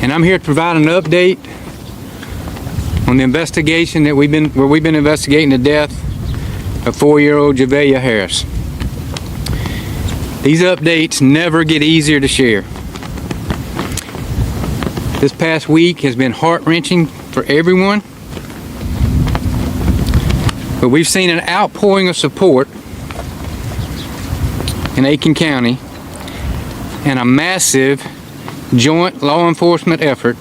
and I'm here to provide an update on the investigation where we've been investigating the death of 4-year-old Javeayah Harris. These updates never get easier to share. This past week has been heart-wrenching for everyone, but we've seen an outpouring of support in Aiken County and a massive joint law enforcement effort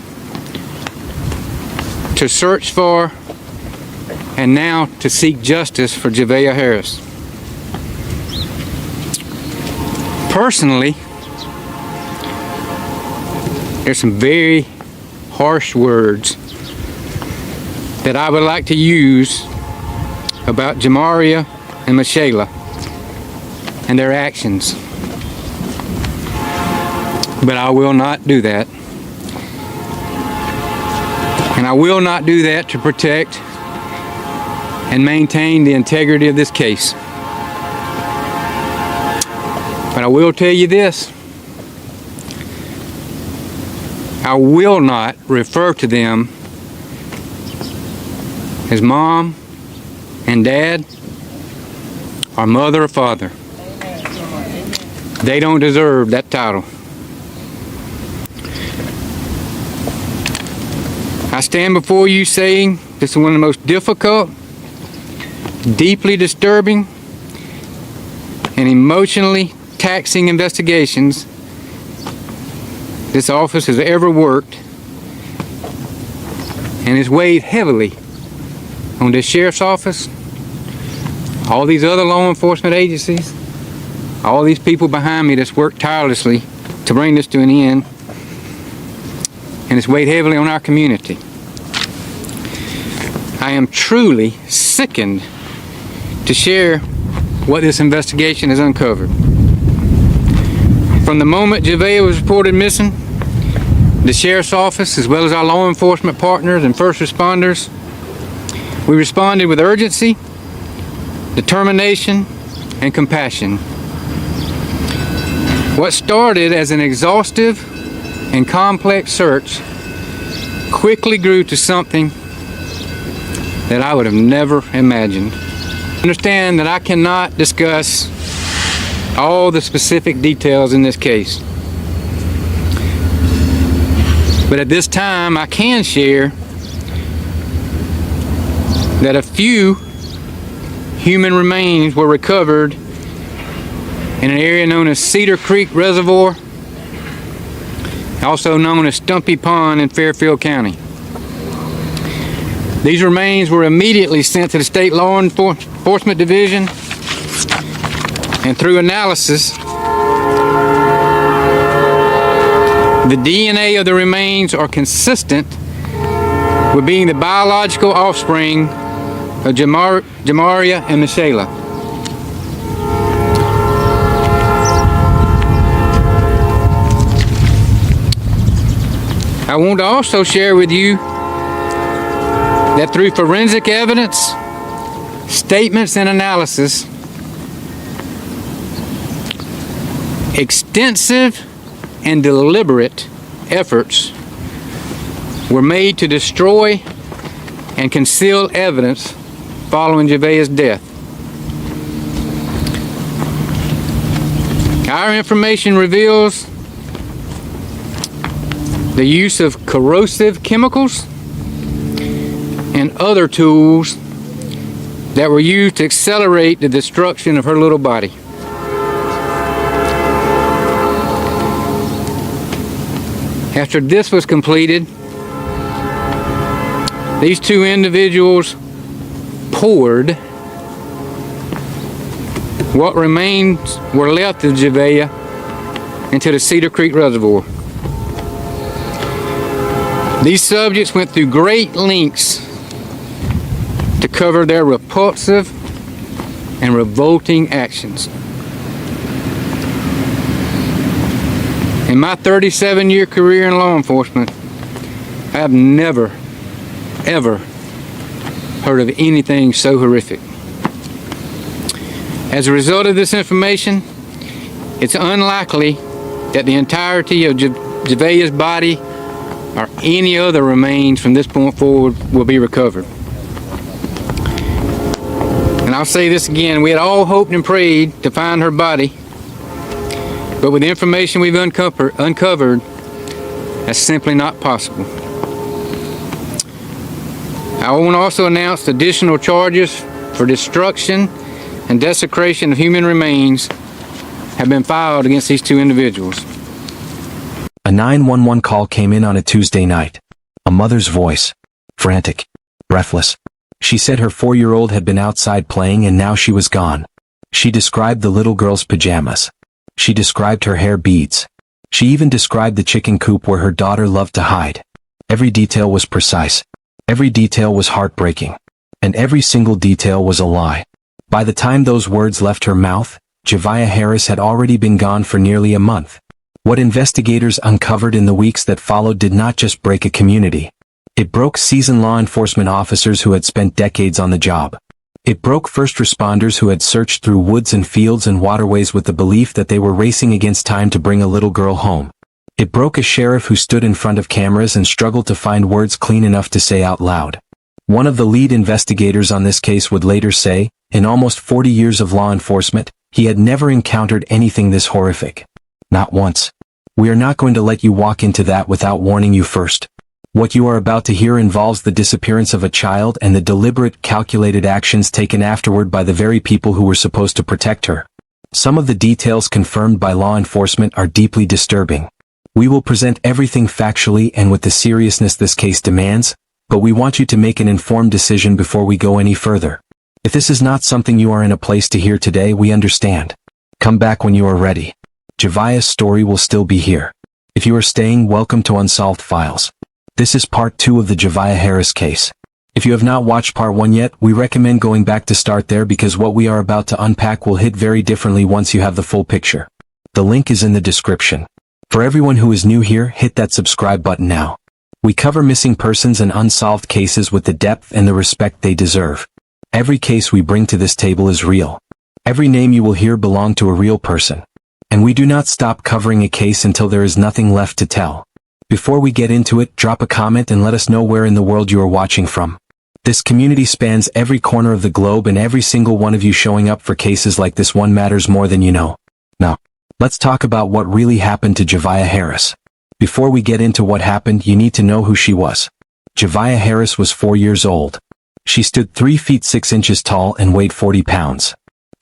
to search for and now to seek justice for Javeayah Harris. Personally, there's some very harsh words that I would like to use about Johmarea and Michilae and their actions, but I will not do that. And I will not do that to protect and maintain the integrity of this case. But I will tell you this: I will not refer to them as mom and dad or mother or father. They don't deserve that title. I stand before you saying this is one of the most difficult, deeply disturbing, and emotionally taxing investigations this office has ever worked, and it's weighed heavily on this sheriff's office, all these other law enforcement agencies, all these people behind me that's worked tirelessly to bring this to an end, and it's weighed heavily on our community. I am truly sickened to share what this investigation has uncovered. From the moment Javea was reported missing, the sheriff's office, as well as our law enforcement partners and first responders, we responded with urgency, determination, and compassion. What started as an exhaustive and complex search quickly grew to something that I would have never imagined. Understand that I cannot discuss all the specific details in this case, but at this time I can share that a few human remains were recovered in an area known as Cedar Creek Reservoir, also known as Stumpy Pond in Fairfield County. These remains were immediately sent to the State Law Enforcement Division, and through analysis, the DNA of the remains are consistent with being the biological offspring of Johmarea and Michilae. I want to also share with you that through forensic evidence, statements, and analysis, extensive and deliberate efforts were made to destroy and conceal evidence following Javeayah's death. Our information reveals the use of corrosive chemicals and other tools that were used to accelerate the destruction of her little body. After this was completed, these two individuals poured what remains were left of Javea into the Cedar Creek Reservoir. These subjects went through great lengths to cover their repulsive and revolting actions. In my 37-year career in law enforcement, I have never, ever heard of anything so horrific. As a result of this information, it's unlikely that the entirety of Javeayah's body or any other remains from this point forward will be recovered. And I'll say this again, we had all hoped and prayed to find her body, but with the information we've uncovered, that's simply not possible. I want to also announce additional charges for destruction and desecration of human remains have been filed against these two individuals. A 911 call came in on a Tuesday night. A mother's voice, frantic, breathless. She said her 4-year-old had been outside playing and now she was gone. She described the little girl's pajamas. She described her hair beads. She even described the chicken coop where her daughter loved to hide. Every detail was precise. Every detail was heartbreaking. And every single detail was a lie. By the time those words left her mouth, Javeayah Harris had already been gone for nearly a month. What investigators uncovered in the weeks that followed did not just break a community. It broke seasoned law enforcement officers who had spent decades on the job. It broke first responders who had searched through woods and fields and waterways with the belief that they were racing against time to bring a little girl home. It broke a sheriff who stood in front of cameras and struggled to find words clean enough to say out loud. One of the lead investigators on this case would later say, in almost 40 years of law enforcement, he had never encountered anything this horrific. Not once. We are not going to let you walk into that without warning you first. What you are about to hear involves the disappearance of a child and the deliberate, calculated actions taken afterward by the very people who were supposed to protect her. Some of the details confirmed by law enforcement are deeply disturbing. We will present everything factually and with the seriousness this case demands, but we want you to make an informed decision before we go any further. If this is not something you are in a place to hear today, we understand. Come back when you are ready. Javeayah's story will still be here. If you are staying, welcome to Unsolved Files. This is part 2 of the Javeayah Harris case. If you have not watched part 1 yet, we recommend going back to start there because what we are about to unpack will hit very differently once you have the full picture. The link is in the description. For everyone who is new here, hit that subscribe button now. We cover missing persons and unsolved cases with the depth and the respect they deserve. Every case we bring to this table is real. Every name you will hear belonged to a real person. And we do not stop covering a case until there is nothing left to tell. Before we get into it, drop a comment and let us know where in the world you are watching from. This community spans every corner of the globe and every single one of you showing up for cases like this one matters more than you know. Now, let's talk about what really happened to Javeayah Harris. Before we get into what happened, you need to know who she was. Javeayah Harris was 4 years old. She stood 3 feet 6 inches tall and weighed 40 pounds.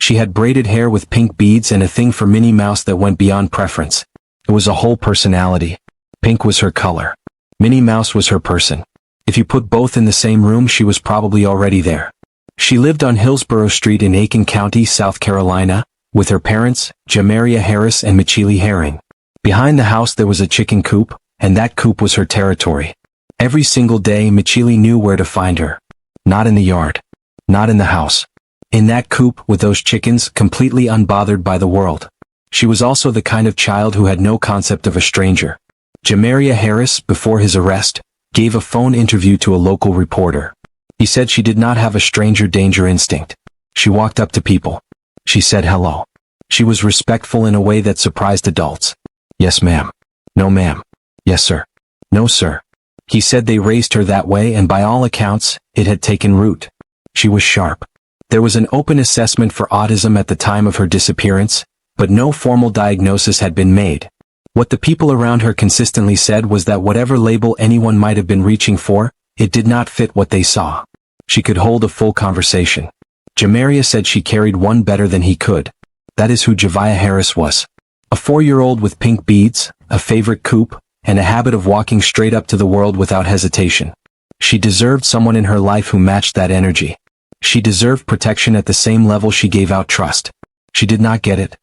She had braided hair with pink beads and a thing for Minnie Mouse that went beyond preference. It was a whole personality. Pink was her color. Minnie Mouse was her person. If you put both in the same room, she was probably already there. She lived on Hillsborough Street in Aiken County, South Carolina, with her parents, Johmarea Harris and Michilae Harris. Behind the house there was a chicken coop, and that coop was her territory. Every single day Michilae knew where to find her. Not in the yard. Not in the house. In that coop with those chickens, completely unbothered by the world. She was also the kind of child who had no concept of a stranger. Javeayah Harris, before his arrest, gave a phone interview to a local reporter. He said she did not have a stranger danger instinct. She walked up to people. She said hello. She was respectful in a way that surprised adults. Yes, ma'am. No, ma'am. Yes, sir. No, sir. He said they raised her that way and by all accounts, it had taken root. She was sharp. There was an open assessment for autism at the time of her disappearance, but no formal diagnosis had been made. What the people around her consistently said was that whatever label anyone might have been reaching for, it did not fit what they saw. She could hold a full conversation. Johmarea said she carried one better than he could. That is who Javeayah Harris was. A 4-year-old with pink beads, a favorite coop, and a habit of walking straight up to the world without hesitation. She deserved someone in her life who matched that energy. She deserved protection at the same level she gave out trust. She did not get it.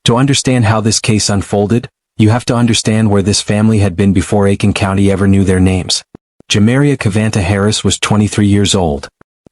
To understand how this case unfolded, you have to understand where this family had been before Aiken County ever knew their names. Javeayah Harris was 23 years old.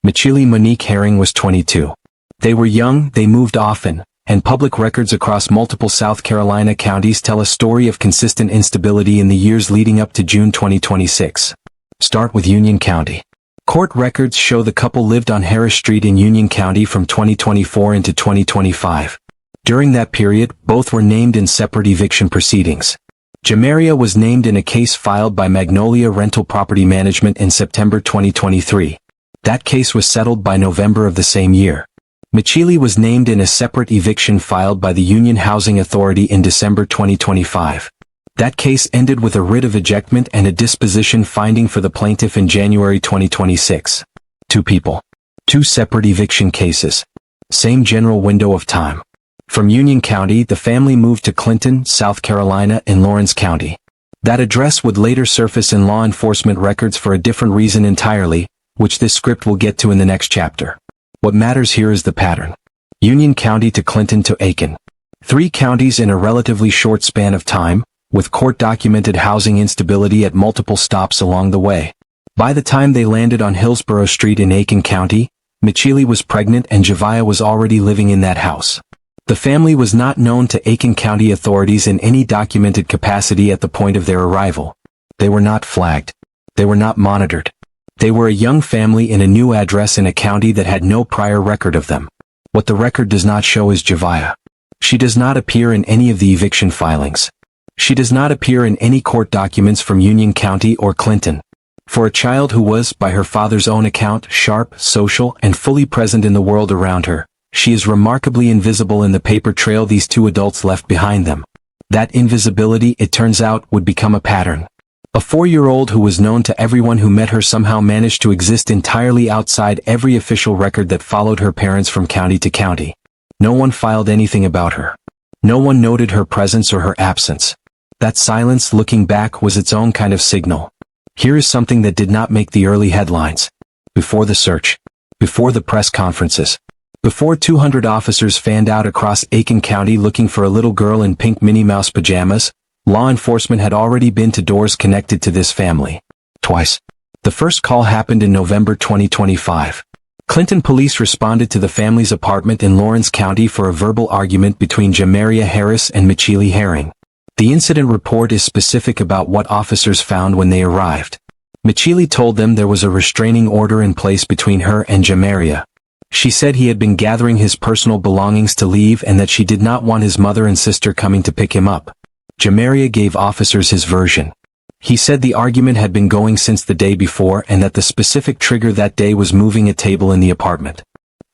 Michilae Monique Herring was 22. They were young, they moved often, and public records across multiple South Carolina counties tell a story of consistent instability in the years leading up to June 2026. Start with Union County. Court records show the couple lived on Harris Street in Union County from 2024 into 2025. During that period, both were named in separate eviction proceedings. Johmarea was named in a case filed by Magnolia Rental Property Management in September 2023. That case was settled by November of the same year. Michilae was named in a separate eviction filed by the Union Housing Authority in December 2025. That case ended with a writ of ejectment and a disposition finding for the plaintiff in January 2026. 2 people. 2 separate eviction cases. Same general window of time. From Union County, the family moved to Clinton, South Carolina in Lawrence County. That address would later surface in law enforcement records for a different reason entirely, which this script will get to in the next chapter. What matters here is the pattern. Union County to Clinton to Aiken. 3 counties in a relatively short span of time, with court-documented housing instability at multiple stops along the way. By the time they landed on Hillsborough Street in Aiken County, Michilae was pregnant and Javeayah was already living in that house. The family was not known to Aiken County authorities in any documented capacity at the point of their arrival. They were not flagged. They were not monitored. They were a young family in a new address in a county that had no prior record of them. What the record does not show is Javeayah. She does not appear in any of the eviction filings. She does not appear in any court documents from Union County or Clinton. For a child who was, by her father's own account, sharp, social, and fully present in the world around her, she is remarkably invisible in the paper trail these 2 adults left behind them. That invisibility, it turns out, would become a pattern. A 4-year-old who was known to everyone who met her somehow managed to exist entirely outside every official record that followed her parents from county to county. No one filed anything about her. No one noted her presence or her absence. That silence, looking back, was its own kind of signal. Here is something that did not make the early headlines. Before the search. Before the press conferences. Before 200 officers fanned out across Aiken County looking for a little girl in pink Minnie Mouse pajamas, law enforcement had already been to doors connected to this family. Twice. The first call happened in November 2025. Clinton police responded to the family's apartment in Lawrence County for a verbal argument between Javeayah Harris and Michilae Herring. The incident report is specific about what officers found when they arrived. Michilae told them there was a restraining order in place between her and Johmarea. She said he had been gathering his personal belongings to leave and that she did not want his mother and sister coming to pick him up. Johmarea gave officers his version. He said the argument had been going since the day before and that the specific trigger that day was moving a table in the apartment.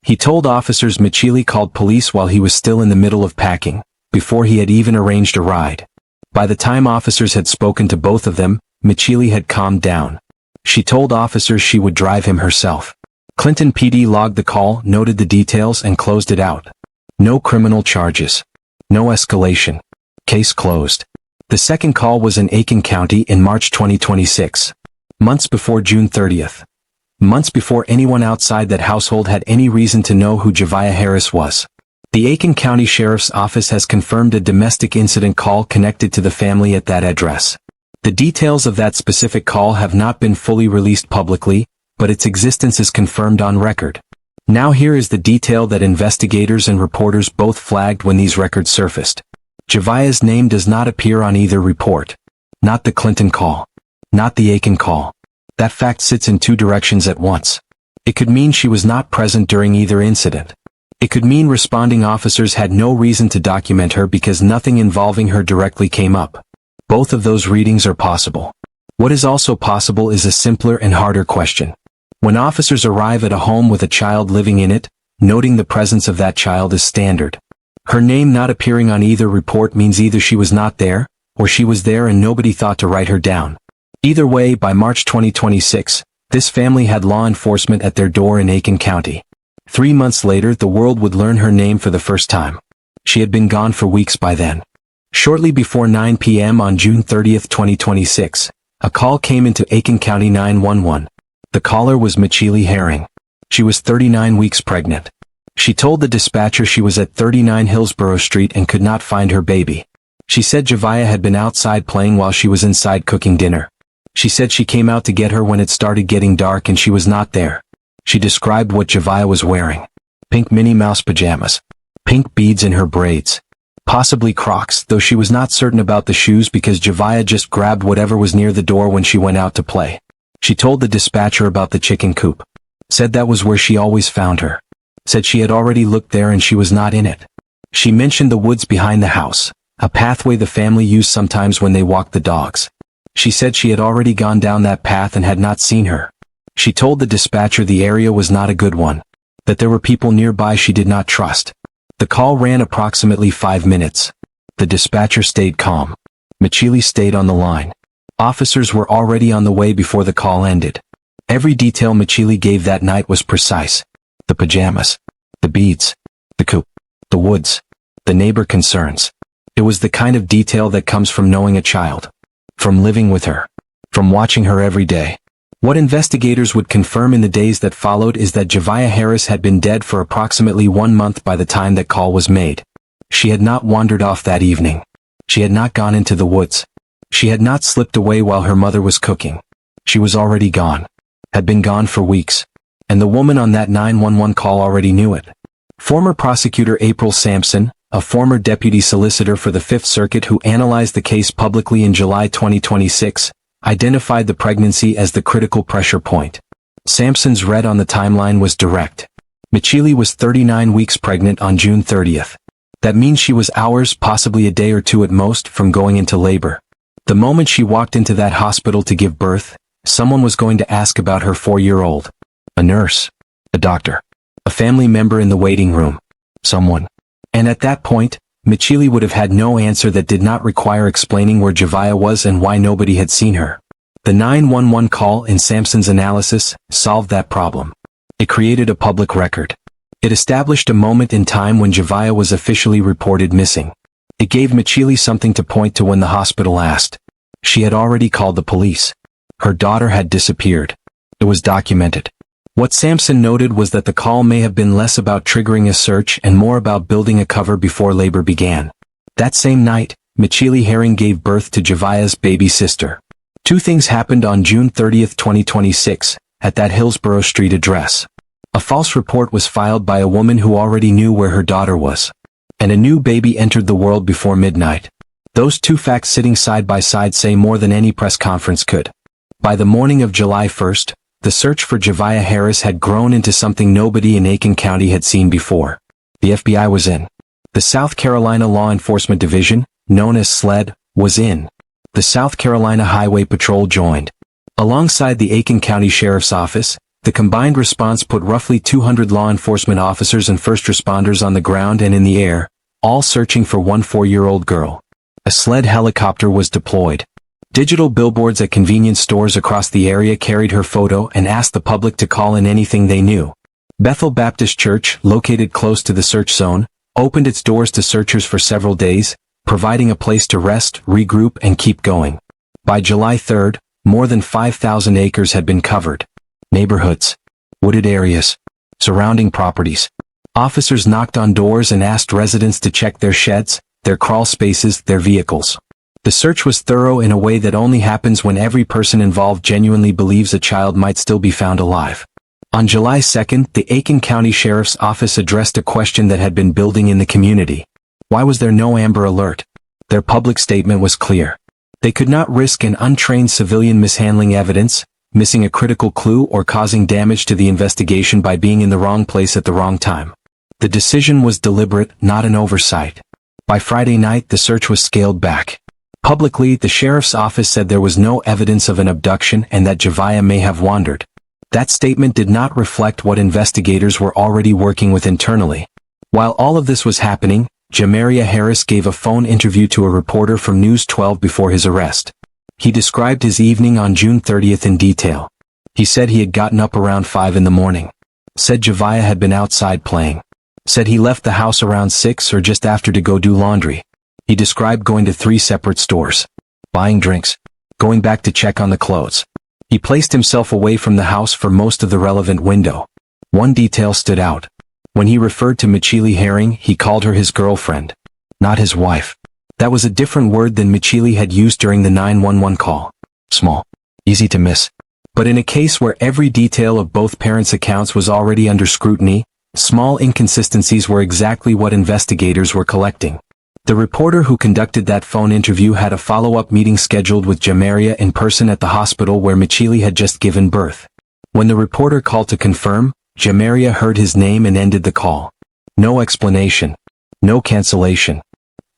He told officers Michilae called police while he was still in the middle of packing, before he had even arranged a ride. By the time officers had spoken to both of them, Michilae had calmed down. She told officers she would drive him herself. Clinton PD logged the call, noted the details, and closed it out. No criminal charges. No escalation. Case closed. The second call was in Aiken County in March 2026. Months before June 30th. Months before anyone outside that household had any reason to know who Javeayah Harris was. The Aiken County Sheriff's Office has confirmed a domestic incident call connected to the family at that address. The details of that specific call have not been fully released publicly, but its existence is confirmed on record. Now here is the detail that investigators and reporters both flagged when these records surfaced. Javeayah's name does not appear on either report. Not the Clinton call. Not the Aiken call. That fact sits in 2 directions at once. It could mean she was not present during either incident. It could mean responding officers had no reason to document her because nothing involving her directly came up. Both of those readings are possible. What is also possible is a simpler and harder question. When officers arrive at a home with a child living in it, noting the presence of that child is standard. Her name not appearing on either report means either she was not there, or she was there and nobody thought to write her down. Either way, by March 2026, this family had law enforcement at their door in Aiken County. 3 months later, the world would learn her name for the first time. She had been gone for weeks by then. Shortly before 9 p.m. on June 30th, 2026, a call came into Aiken County 911. The caller was Michilae Herring. She was 39 weeks pregnant. She told the dispatcher she was at 39 Hillsborough Street and could not find her baby. She said Javeayah had been outside playing while she was inside cooking dinner. She said she came out to get her when it started getting dark and she was not there. She described what Javeayah was wearing. Pink Minnie Mouse pajamas. Pink beads in her braids. Possibly Crocs, though she was not certain about the shoes because Javeayah just grabbed whatever was near the door when she went out to play. She told the dispatcher about the chicken coop. Said that was where she always found her. Said she had already looked there and she was not in it. She mentioned the woods behind the house, a pathway the family used sometimes when they walked the dogs. She said she had already gone down that path and had not seen her. She told the dispatcher the area was not a good one, that there were people nearby she did not trust. The call ran approximately 5 minutes. The dispatcher stayed calm. Michilae stayed on the line. Officers were already on the way before the call ended. Every detail Michilae gave that night was precise. The pajamas, the beads, the coop, the woods, the neighbor concerns. It was the kind of detail that comes from knowing a child, from living with her, from watching her every day. What investigators would confirm in the days that followed is that Javeayah Harris had been dead for approximately 1 month by the time that call was made. She had not wandered off that evening. She had not gone into the woods. She had not slipped away while her mother was cooking. She was already gone. Had been gone for weeks. And the woman on that 911 call already knew it. Former prosecutor April Sampson, a former deputy solicitor for the Fifth Circuit who analyzed the case publicly in July 2026, identified the pregnancy as the critical pressure point. Sampson's read on the timeline was direct. Michilae was 39 weeks pregnant on June 30th. That means she was hours, possibly a day or two at most, from going into labor. The moment she walked into that hospital to give birth, someone was going to ask about her 4-year-old. A nurse, a doctor, a family member in the waiting room, someone. And at that point, Michilae would have had no answer that did not require explaining where Javeayah was and why nobody had seen her. The 911 call in Sampson's analysis solved that problem. It created a public record. It established a moment in time when Javeayah was officially reported missing. It gave Michilae something to point to when the hospital asked. She had already called the police. Her daughter had disappeared. It was documented. What Sampson noted was that the call may have been less about triggering a search and more about building a cover before labor began. That same night, Michilae Herring gave birth to Javeayah's baby sister. 2 things happened on June 30, 2026, at that Hillsborough Street address. A false report was filed by a woman who already knew where her daughter was. And a new baby entered the world before midnight. Those 2 facts sitting side by side say more than any press conference could. By the morning of July 1st, the search for Javeayah Harris had grown into something nobody in Aiken County had seen before. The FBI was in. The South Carolina Law Enforcement Division, known as SLED, was in. The South Carolina Highway Patrol joined. Alongside the Aiken County Sheriff's Office, the combined response put roughly 200 law enforcement officers and first responders on the ground and in the air, all searching for one 4-year-old girl. A SLED helicopter was deployed. Digital billboards at convenience stores across the area carried her photo and asked the public to call in anything they knew. Bethel Baptist Church, located close to the search zone, opened its doors to searchers for several days, providing a place to rest, regroup, and keep going. By July 3rd, more than 5,000 acres had been covered. Neighborhoods, wooded areas, surrounding properties. Officers knocked on doors and asked residents to check their sheds, their crawl spaces, their vehicles. The search was thorough in a way that only happens when every person involved genuinely believes a child might still be found alive. On July 2nd, the Aiken County Sheriff's Office addressed a question that had been building in the community. Why was there no Amber Alert? Their public statement was clear. They could not risk an untrained civilian mishandling evidence, missing a critical clue, or causing damage to the investigation by being in the wrong place at the wrong time. The decision was deliberate, not an oversight. By Friday night, the search was scaled back. Publicly, the sheriff's office said there was no evidence of an abduction and that Javeayah may have wandered. That statement did not reflect what investigators were already working with internally. While all of this was happening, Javeayah Harris gave a phone interview to a reporter from News 12 before his arrest. He described his evening on June 30th in detail. He said he had gotten up around 5 in the morning. Said Javeayah had been outside playing. Said he left the house around 6 or just after to go do laundry. He described going to 3 separate stores, buying drinks, going back to check on the clothes. He placed himself away from the house for most of the relevant window. One detail stood out. When he referred to Michilae Herring, he called her his girlfriend, not his wife. That was a different word than Michilae had used during the 911 call. Small, easy to miss. But in a case where every detail of both parents' accounts was already under scrutiny, small inconsistencies were exactly what investigators were collecting. The reporter who conducted that phone interview had a follow-up meeting scheduled with Johmarea in person at the hospital where Michilae had just given birth. When the reporter called to confirm, Johmarea heard his name and ended the call. No explanation. No cancellation.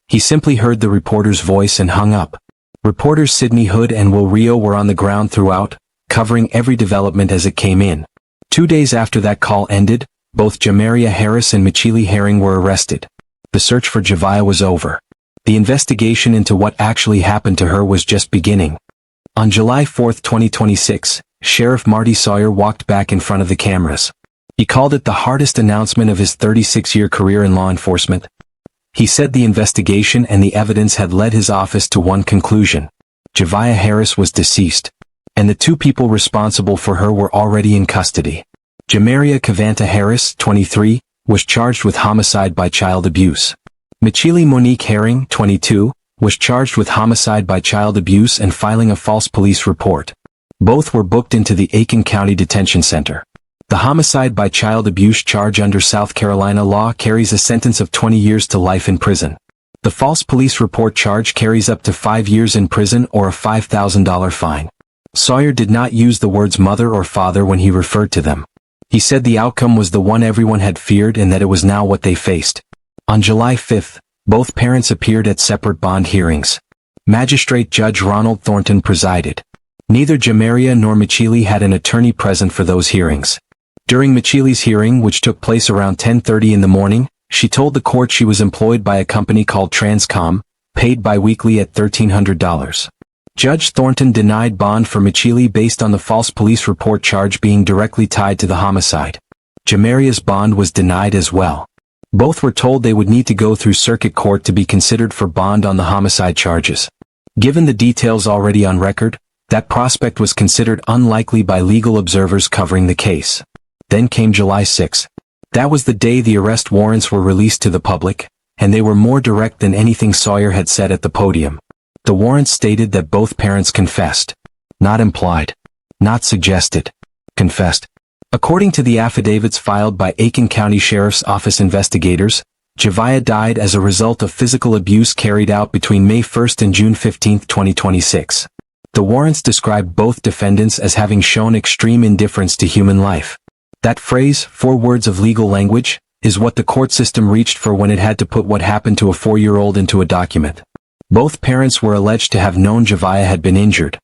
He simply heard the reporter's voice and hung up. Reporters Sidney Hood and Will Rio were on the ground throughout, covering every development as it came in. 2 days after that call ended, both Javeayah Harris and Michilae Herring were arrested. The search for Javeayah was over. The investigation into what actually happened to her was just beginning. On July 4, 2026, Sheriff Marty Sawyer walked back in front of the cameras. He called it the hardest announcement of his 36-year career in law enforcement. He said the investigation and the evidence had led his office to one conclusion. Javeayah Harris was deceased, and the 2 people responsible for her were already in custody. Javeayah Harris, 23, was charged with homicide by child abuse. Michilae Monique Herring, 22, was charged with homicide by child abuse and filing a false police report. Both were booked into the Aiken County Detention Center. The homicide by child abuse charge under South Carolina law carries a sentence of 20 years to life in prison. The false police report charge carries up to 5 years in prison or a $5,000 fine. Sawyer did not use the words mother or father when he referred to them. He said the outcome was the one everyone had feared and that it was now what they faced. On July 5, both parents appeared at separate bond hearings. Magistrate Judge Ronald Thornton presided. Neither Johmarea nor Michilae had an attorney present for those hearings. During Michilae's hearing, which took place around 10:30 in the morning, she told the court she was employed by a company called Transcom, paid biweekly at $1,300. Judge Thornton denied bond for Michilae based on the false police report charge being directly tied to the homicide. Johmarea's bond was denied as well. Both were told they would need to go through circuit court to be considered for bond on the homicide charges. Given the details already on record, that prospect was considered unlikely by legal observers covering the case. Then came July 6. That was the day the arrest warrants were released to the public, and they were more direct than anything Sawyer had said at the podium. The warrants stated that both parents confessed. Not implied. Not suggested. Confessed. According to the affidavits filed by Aiken County Sheriff's Office investigators, Javeayah died as a result of physical abuse carried out between May 1 and June 15, 2026. The warrants described both defendants as having shown extreme indifference to human life. That phrase, 4 words of legal language, is what the court system reached for when it had to put what happened to a 4-year-old into a document. Both parents were alleged to have known Javeayah had been injured.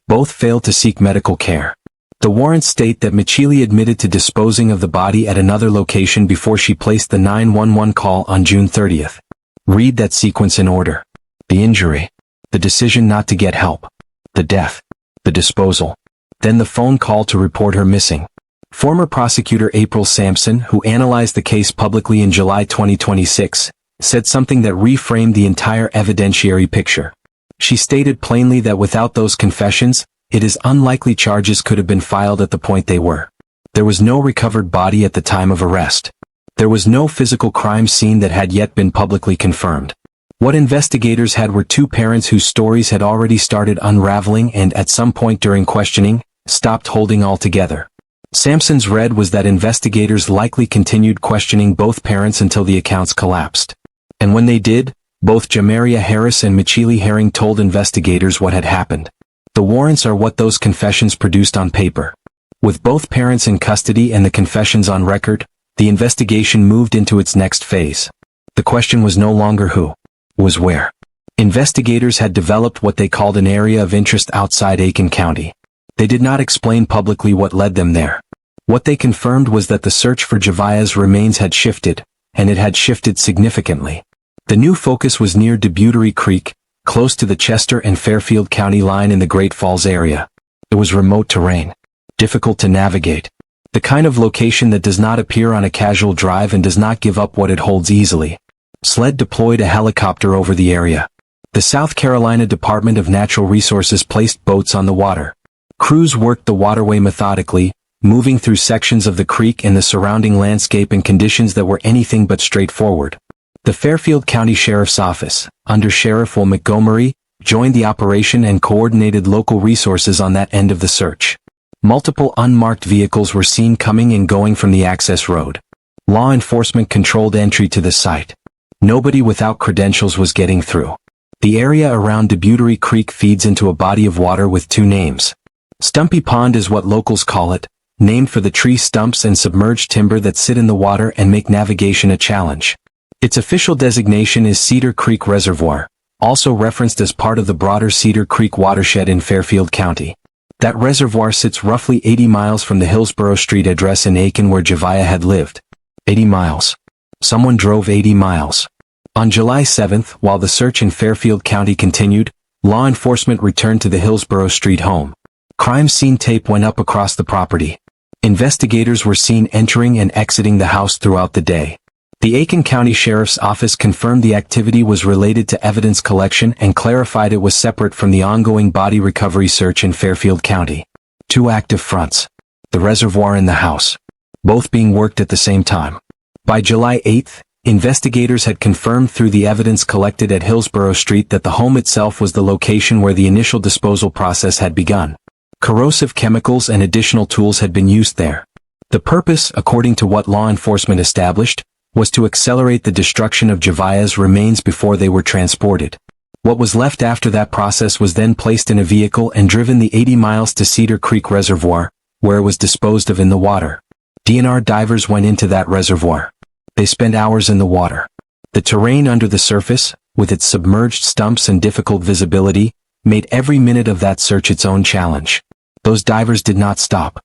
Both failed to seek medical care. The warrants state that Michilae admitted to disposing of the body at another location before she placed the 911 call on June 30th. Read that sequence in order. The injury. The decision not to get help. The death. The disposal. Then the phone call to report her missing. Former prosecutor April Sampson, who analyzed the case publicly in July 2026, said something that reframed the entire evidentiary picture. She stated plainly that without those confessions, it is unlikely charges could have been filed at the point they were. There was no recovered body at the time of arrest. There was no physical crime scene that had yet been publicly confirmed. What investigators had were 2 parents whose stories had already started unraveling and, at some point during questioning, stopped holding altogether. Sampson's read was that investigators likely continued questioning both parents until the accounts collapsed. And when they did, both Javeayah Harris and Michilae Herring told investigators what had happened. The warrants are what those confessions produced on paper. With both parents in custody and the confessions on record, the investigation moved into its next phase. The question was no longer who, was where. Investigators had developed what they called an area of interest outside Aiken County. They did not explain publicly what led them there. What they confirmed was that the search for Javeayah's remains had shifted, and it had shifted significantly. The new focus was near Desecration Creek, close to the Chester and Fairfield County line in the Great Falls area. It was remote terrain. Difficult to navigate. The kind of location that does not appear on a casual drive and does not give up what it holds easily. SLED deployed a helicopter over the area. The South Carolina Department of Natural Resources placed boats on the water. Crews worked the waterway methodically, moving through sections of the creek and the surrounding landscape in conditions that were anything but straightforward. The Fairfield County Sheriff's Office, under Sheriff Will Montgomery, joined the operation and coordinated local resources on that end of the search. Multiple unmarked vehicles were seen coming and going from the access road. Law enforcement controlled entry to the site. Nobody without credentials was getting through. The area around Desecration Creek feeds into a body of water with 2 names. Stumpy Pond is what locals call it, named for the tree stumps and submerged timber that sit in the water and make navigation a challenge. Its official designation is Cedar Creek Reservoir, also referenced as part of the broader Cedar Creek watershed in Fairfield County. That reservoir sits roughly 80 miles from the Hillsborough Street address in Aiken where Javeayah had lived. 80 miles. Someone drove 80 miles. On July 7th, while the search in Fairfield County continued, law enforcement returned to the Hillsborough Street home. Crime scene tape went up across the property. Investigators were seen entering and exiting the house throughout the day. The Aiken County Sheriff's Office confirmed the activity was related to evidence collection and clarified it was separate from the ongoing body recovery search in Fairfield County. Two active fronts. The reservoir and the house. Both being worked at the same time. By July 8th, investigators had confirmed through the evidence collected at Hillsborough Street that the home itself was the location where the initial disposal process had begun. Corrosive chemicals and additional tools had been used there. The purpose, according to what law enforcement established, was to accelerate the destruction of Javeayah's remains before they were transported. What was left after that process was then placed in a vehicle and driven the 80 miles to Cedar Creek Reservoir, where it was disposed of in the water. DNR divers went into that reservoir. They spent hours in the water. The terrain under the surface, with its submerged stumps and difficult visibility, made every minute of that search its own challenge. Those divers did not stop.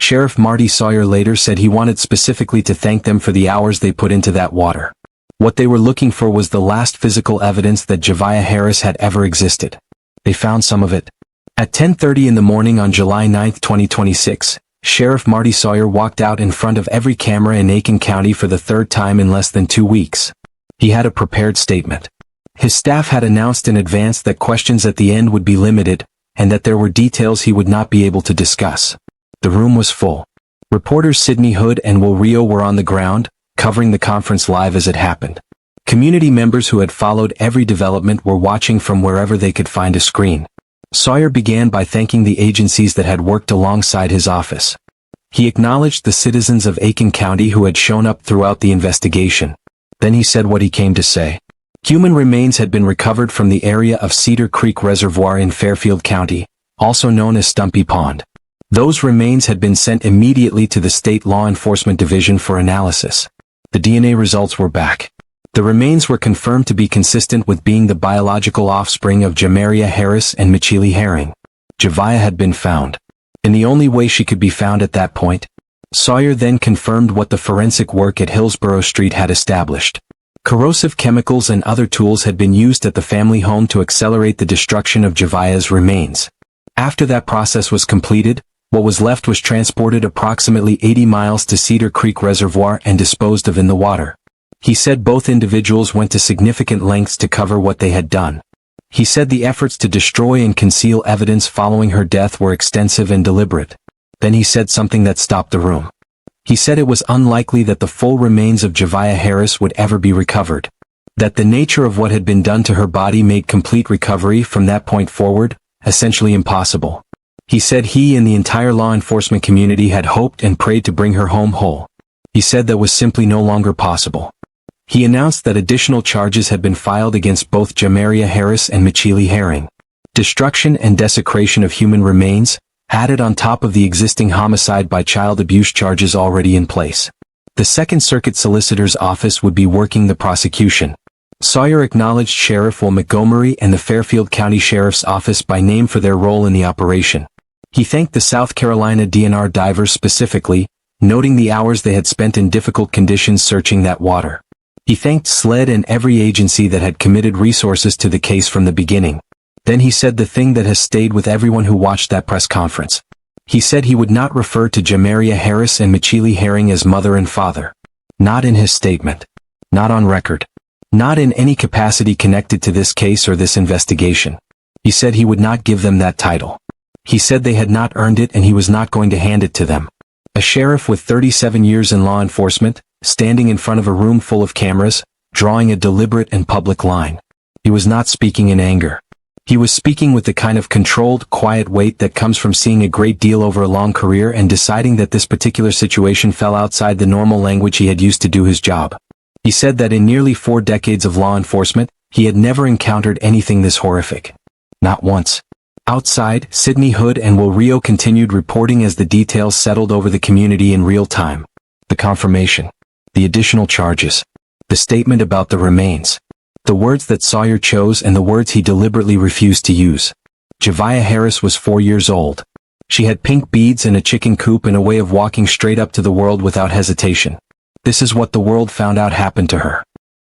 Sheriff Marty Sawyer later said he wanted specifically to thank them for the hours they put into that water. What they were looking for was the last physical evidence that Javeayah Harris had ever existed. They found some of it. At 10:30 in the morning on July 9, 2026, Sheriff Marty Sawyer walked out in front of every camera in Aiken County for the third time in less than 2 weeks. He had a prepared statement. His staff had announced in advance that questions at the end would be limited, and that there were details he would not be able to discuss. The room was full. Reporters Sidney Hood and Will Rio were on the ground, covering the conference live as it happened. Community members who had followed every development were watching from wherever they could find a screen. Sawyer began by thanking the agencies that had worked alongside his office. He acknowledged the citizens of Aiken County who had shown up throughout the investigation. Then he said what he came to say. Human remains had been recovered from the area of Cedar Creek Reservoir in Fairfield County, also known as Stumpy Pond. Those remains had been sent immediately to the State Law Enforcement Division for analysis. The DNA results were back. The remains were confirmed to be consistent with being the biological offspring of Javeayah Harris and Michilae. Javeayah had been found. In the only way she could be found at that point. Sawyer then confirmed what the forensic work at Hillsborough Street had established. Corrosive chemicals and other tools had been used at the family home to accelerate the destruction of Javeayah's remains. After that process was completed, what was left was transported approximately 80 miles to Cedar Creek Reservoir and disposed of in the water. He said both individuals went to significant lengths to cover what they had done. He said the efforts to destroy and conceal evidence following her death were extensive and deliberate. Then he said something that stopped the room. He said it was unlikely that the full remains of Javeayah Harris would ever be recovered. That the nature of what had been done to her body made complete recovery from that point forward essentially impossible. He said he and the entire law enforcement community had hoped and prayed to bring her home whole. He said that was simply no longer possible. He announced that additional charges had been filed against both Javeayah Harris and Michilae. Destruction and desecration of human remains, added on top of the existing homicide by child abuse charges already in place. The Second Circuit Solicitor's Office would be working the prosecution. Sawyer acknowledged Sheriff Will Montgomery and the Fairfield County Sheriff's Office by name for their role in the operation. He thanked the South Carolina DNR divers specifically, noting the hours they had spent in difficult conditions searching that water. He thanked SLED and every agency that had committed resources to the case from the beginning. Then he said the thing that has stayed with everyone who watched that press conference. He said he would not refer to Javeayah Harris and Michilae as mother and father. Not in his statement. Not on record. Not in any capacity connected to this case or this investigation. He said he would not give them that title. He said they had not earned it and he was not going to hand it to them. A sheriff with 37 years in law enforcement, standing in front of a room full of cameras, drawing a deliberate and public line. He was not speaking in anger. He was speaking with the kind of controlled, quiet weight that comes from seeing a great deal over a long career and deciding that this particular situation fell outside the normal language he had used to do his job. He said that in nearly 4 decades of law enforcement, he had never encountered anything this horrific. Not once. Outside, Sidney Hood and Will Rio continued reporting as the details settled over the community in real time. The confirmation. The additional charges. The statement about the remains. The words that Sawyer chose and the words he deliberately refused to use. Javeayah Harris was 4 years old. She had pink beads and a chicken coop and a way of walking straight up to the world without hesitation. This is what the world found out happened to her.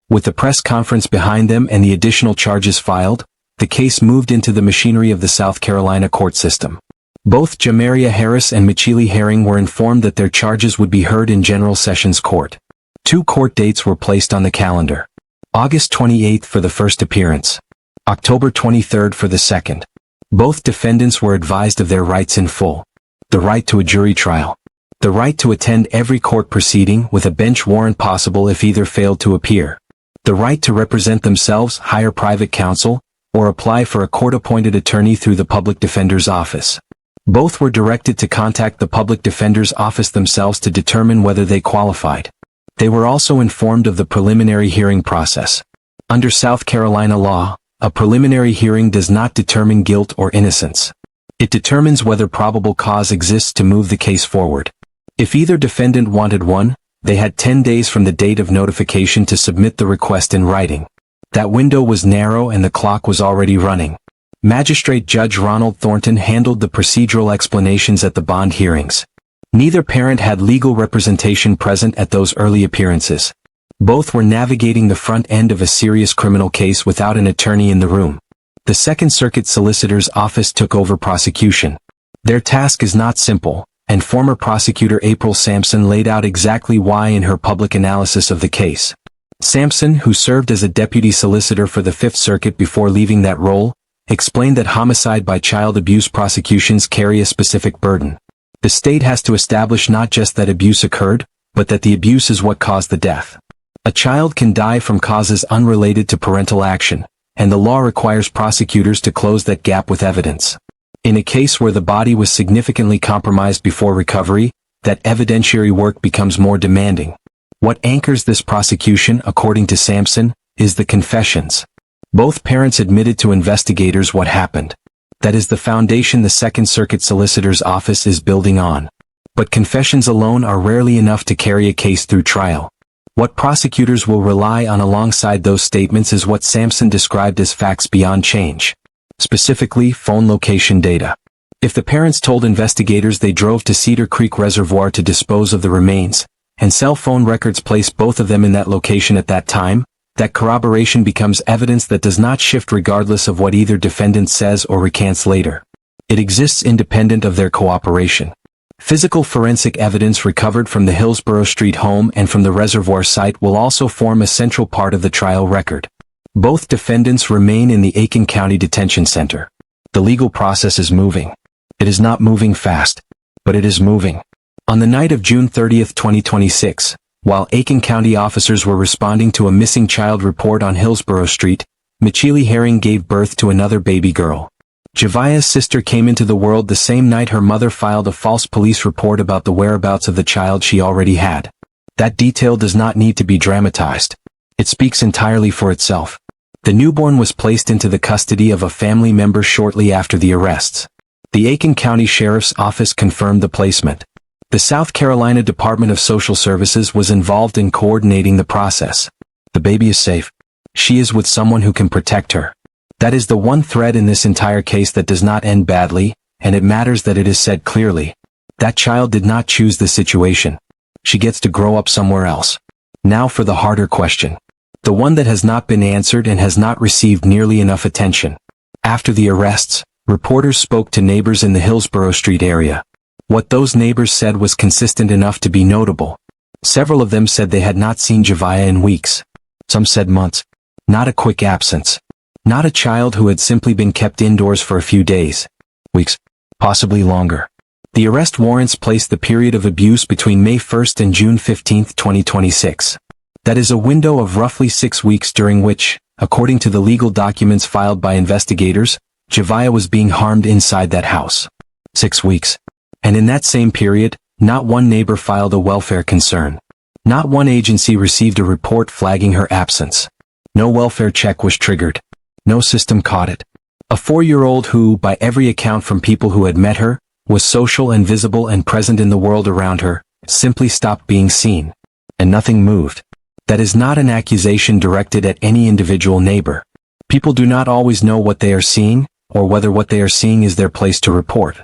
With the press conference behind them and the additional charges filed, the case moved into the machinery of the South Carolina court system. Both Javeayah Harris and Michilae were informed that their charges would be heard in General Sessions Court. 2 court dates were placed on the calendar. August 28 for the first appearance. October 23 for the second. Both defendants were advised of their rights in full. The right to a jury trial. The right to attend every court proceeding with a bench warrant possible if either failed to appear. The right to represent themselves, hire private counsel, or apply for a court-appointed attorney through the public defender's office. Both were directed to contact the public defender's office themselves to determine whether they qualified. They were also informed of the preliminary hearing process. Under South Carolina law, a preliminary hearing does not determine guilt or innocence. It determines whether probable cause exists to move the case forward. If either defendant wanted one, they had 10 days from the date of notification to submit the request in writing. That window was narrow and the clock was already running. Magistrate Judge Ronald Thornton handled the procedural explanations at the bond hearings. Neither parent had legal representation present at those early appearances. Both were navigating the front end of a serious criminal case without an attorney in the room. The Second Circuit Solicitor's Office took over prosecution. Their task is not simple, and former prosecutor April Sampson laid out exactly why in her public analysis of the case. Sampson, who served as a deputy solicitor for the Fifth Circuit before leaving that role, explained that homicide by child abuse prosecutions carry a specific burden. The state has to establish not just that abuse occurred, but that the abuse is what caused the death. A child can die from causes unrelated to parental action, and the law requires prosecutors to close that gap with evidence. In a case where the body was significantly compromised before recovery, that evidentiary work becomes more demanding. What anchors this prosecution, according to Sampson, is the confessions. Both parents admitted to investigators what happened. That is the foundation the Second Circuit Solicitor's Office is building on. But confessions alone are rarely enough to carry a case through trial. What prosecutors will rely on alongside those statements is what Sampson described as facts beyond change. Specifically, phone location data. If the parents told investigators they drove to Cedar Creek Reservoir to dispose of the remains, and cell phone records place both of them in that location at that time, that corroboration becomes evidence that does not shift regardless of what either defendant says or recants later. It exists independent of their cooperation. Physical forensic evidence recovered from the Hillsborough Street home and from the reservoir site will also form a central part of the trial record. Both defendants remain in the Aiken County Detention Center. The legal process is moving. It is not moving fast, but it is moving. On the night of June 30, 2026, while Aiken County officers were responding to a missing child report on Hillsborough Street, Michilae gave birth to another baby girl. Javeayah's sister came into the world the same night her mother filed a false police report about the whereabouts of the child she already had. That detail does not need to be dramatized. It speaks entirely for itself. The newborn was placed into the custody of a family member shortly after the arrests. The Aiken County Sheriff's Office confirmed the placement. The South Carolina Department of Social Services was involved in coordinating the process. The baby is safe. She is with someone who can protect her. That is the one thread in this entire case that does not end badly, and it matters that it is said clearly. That child did not choose the situation. She gets to grow up somewhere else. Now for the harder question. The one that has not been answered and has not received nearly enough attention. After the arrests, reporters spoke to neighbors in the Hillsborough Street area. What those neighbors said was consistent enough to be notable. Several of them said they had not seen Javeayah in weeks. Some said months. Not a quick absence. Not a child who had simply been kept indoors for a few days. Weeks. Possibly longer. The arrest warrants placed the period of abuse between May 1st and June 15, 2026. That is a window of roughly 6 weeks during which, according to the legal documents filed by investigators, Javeayah was being harmed inside that house. 6 weeks. And in that same period, not one neighbor filed a welfare concern. Not one agency received a report flagging her absence. No welfare check was triggered. No system caught it. A 4-year-old who, by every account from people who had met her, was social and visible and present in the world around her, simply stopped being seen. And nothing moved. That is not an accusation directed at any individual neighbor. People do not always know what they are seeing, or whether what they are seeing is their place to report.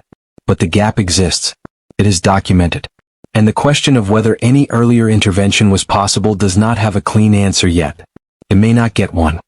But the gap exists. It is documented. And the question of whether any earlier intervention was possible does not have a clean answer yet. It may not get one.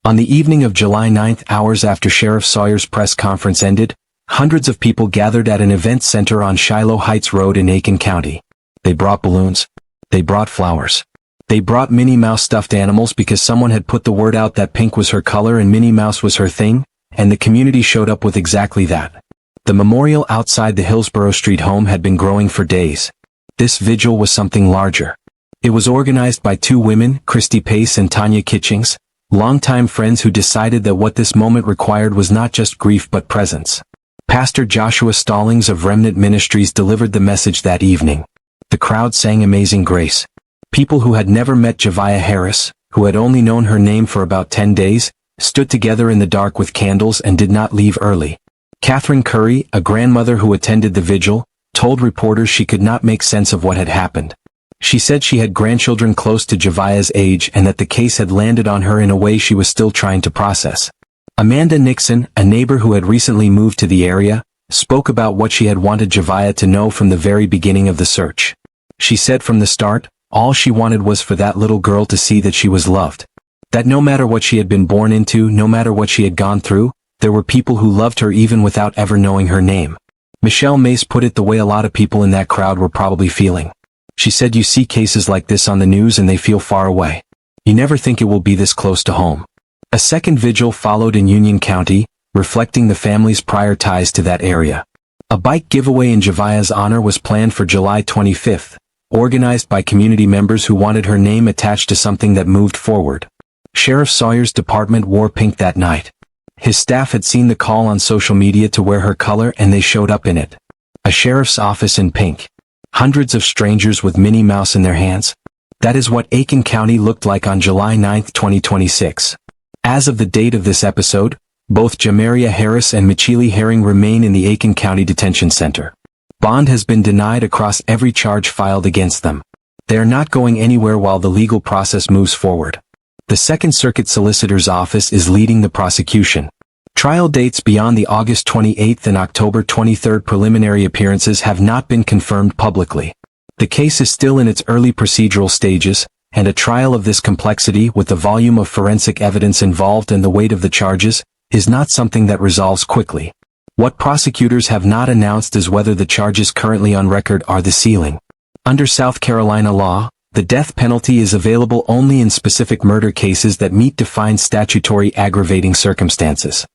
On the evening of July 9, hours after Sheriff Sawyer's press conference ended, hundreds of people gathered at an event center on Shiloh Heights Road in Aiken County. They brought balloons. They brought flowers. They brought Minnie Mouse stuffed animals because someone had put the word out that pink was her color and Minnie Mouse was her thing, and the community showed up with exactly that. The memorial outside the Hillsborough Street home had been growing for days. This vigil was something larger. It was organized by two women, Christy Pace and Tanya Kitchings, longtime friends who decided that what this moment required was not just grief but presence. Pastor Joshua Stallings of Remnant Ministries delivered the message that evening. The crowd sang Amazing Grace. People who had never met Javeayah Harris, who had only known her name for about 10 days, stood together in the dark with candles and did not leave early. Catherine Curry, a grandmother who attended the vigil, told reporters she could not make sense of what had happened. She said she had grandchildren close to Javeayah's age and that the case had landed on her in a way she was still trying to process. Amanda Nixon, a neighbor who had recently moved to the area, spoke about what she had wanted Javeayah to know from the very beginning of the search. She said from the start, all she wanted was for that little girl to see that she was loved. That no matter what she had been born into, no matter what she had gone through, there were people who loved her even without ever knowing her name. Michelle Mace put it the way a lot of people in that crowd were probably feeling. She said you see cases like this on the news and they feel far away. You never think it will be this close to home. A second vigil followed in Union County, reflecting the family's prior ties to that area. A bike giveaway in Javeayah's honor was planned for July 25th. Organized by community members who wanted her name attached to something that moved forward. Sheriff Sawyer's department wore pink that night. His staff had seen the call on social media to wear her color and they showed up in it. A sheriff's office in pink. Hundreds of strangers with Minnie Mouse in their hands. That is what Aiken County looked like on July 9, 2026. As of the date of this episode, both Javeayah Harris and Michilae remain in the Aiken County Detention Center. Bond has been denied across every charge filed against them. They are not going anywhere while the legal process moves forward. The Second Circuit Solicitor's Office is leading the prosecution. Trial dates beyond the August 28th and October 23rd preliminary appearances have not been confirmed publicly. The case is still in its early procedural stages, and a trial of this complexity with the volume of forensic evidence involved and the weight of the charges is not something that resolves quickly. What prosecutors have not announced is whether the charges currently on record are the ceiling. Under South Carolina law, the death penalty is available only in specific murder cases that meet defined statutory aggravating circumstances.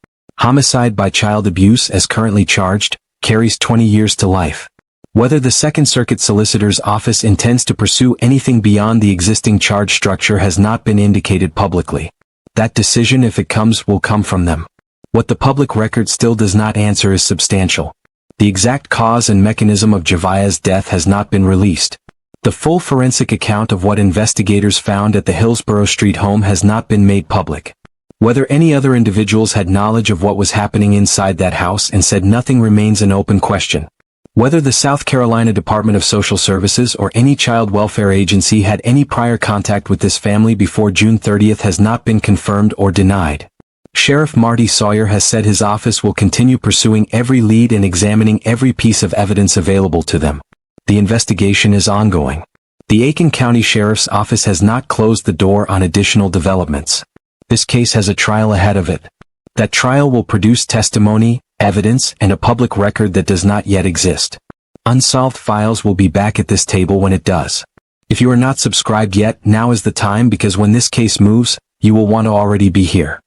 Homicide by child abuse, as currently charged, carries 20 years to life. Whether the Second Circuit Solicitor's Office intends to pursue anything beyond the existing charge structure has not been indicated publicly. That decision, if it comes, will come from them. What the public record still does not answer is substantial. The exact cause and mechanism of Javeayah's death has not been released. The full forensic account of what investigators found at the Hillsborough Street home has not been made public. Whether any other individuals had knowledge of what was happening inside that house and said nothing remains an open question. Whether the South Carolina Department of Social Services or any child welfare agency had any prior contact with this family before June 30th has not been confirmed or denied. Sheriff Marty Sawyer has said his office will continue pursuing every lead and examining every piece of evidence available to them. The investigation is ongoing. The Aiken County Sheriff's Office has not closed the door on additional developments. This case has a trial ahead of it. That trial will produce testimony, evidence, and a public record that does not yet exist. Unsolved Files will be back at this table when it does. If you are not subscribed yet, now is the time, because when this case moves, you will want to already be here.